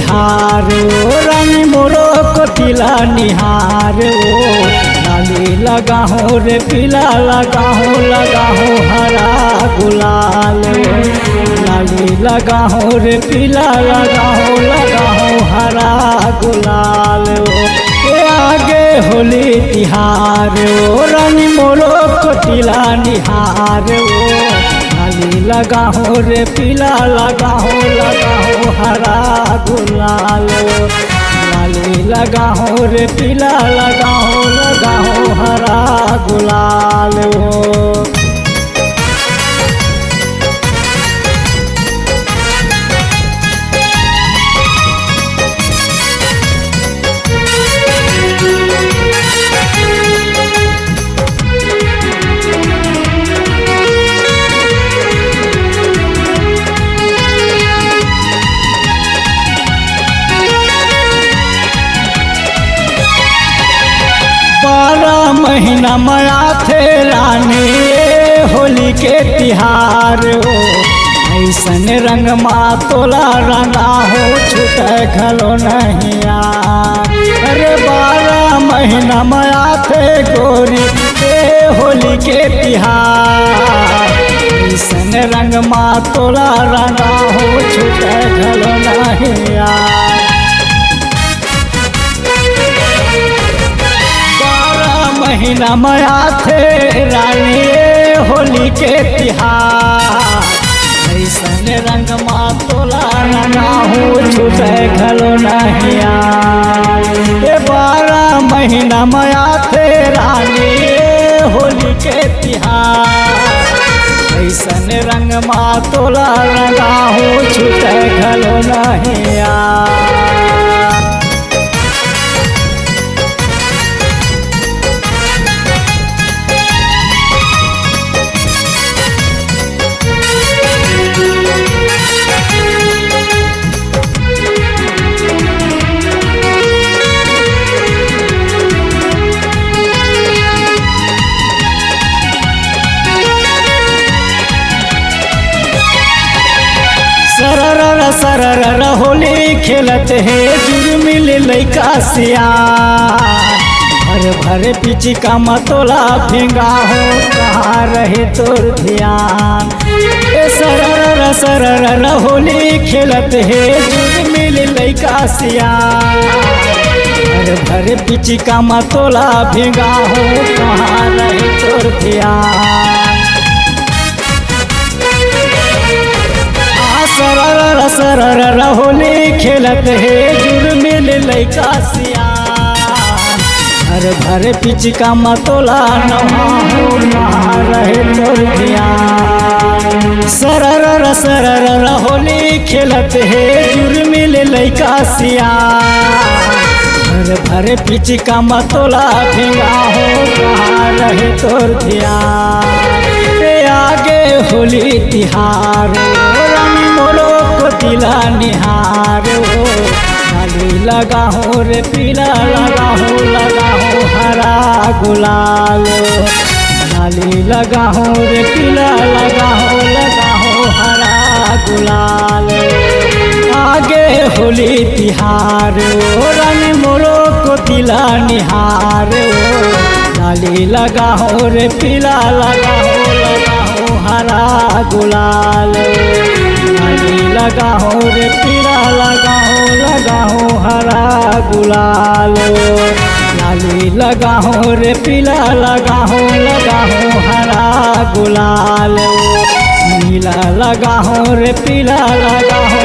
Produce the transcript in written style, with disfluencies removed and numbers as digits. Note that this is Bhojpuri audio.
तिहार रानी मोरो को तिला निहार लाली लगाहो रे पीला लगाहो हरा गुलाल लाली लगाहो रे पीला लगाहो हरा गुलाल आगे होली तिहार रानी मोरो को तिला निहार लाली लगाहो रे पीला लगाहो हरा गुलाल लाली लगाहो रे पीला लगाहो हरा गुलाल महीना मया थे रानी होली के तिहार ऐसन रंग तोला रंगा हो छूटे घलो नहीं अरे 12 महीना मया थे गोरी होली के तिहार ऐसन रंग तोला रंगा हो छूटे घलो नहीं महीना मया थे रानी होली के तिहार ऐसन रंग तोला रंगा हो छूटे घलो नहीं ये 12 महीना मया थे रानी होली के तिहार ऐसन रंग तोला रंगा हो छूटे घलो नहीं सरर होली खेलत है जुर्मिल लैका सियान भर पीछी का मतोला फेंगा हो कहाँ रहे तोर ध्यान सरर होली खेलत है जुर्मिल लैका सियान भर पीछी का मतोला फेंगा हो कहाँ रहे तोर ध्यान सरर होली खेलत है जुर्मिल लैका सियान भर पिचका मतोला नहा हो कहाँ रहे तोर ध्यान सरर होली खेलत है जुर्मिल लैका सियान भर पिचका मतोला फेंगा हो कहाँ रहे तोर ध्यान आगे होली तिहार रानी मोरो को तिला निहार लाली लगाहो रे पीला लगाहो हरा गुलाल लाली लगाहो रे पीला लगाहो हरा गुलाल आगे होली तिहार रानी मोरो को तिला निहार लाली लगाहो रे पीला लगाहो हरा गुलाल लाली लगाहो रे पीला लगाहो हरा गुलाल लाली लगाहो रे पीला लगाहो हरा गुलाल नीला लगाहो रे पीला लगाहो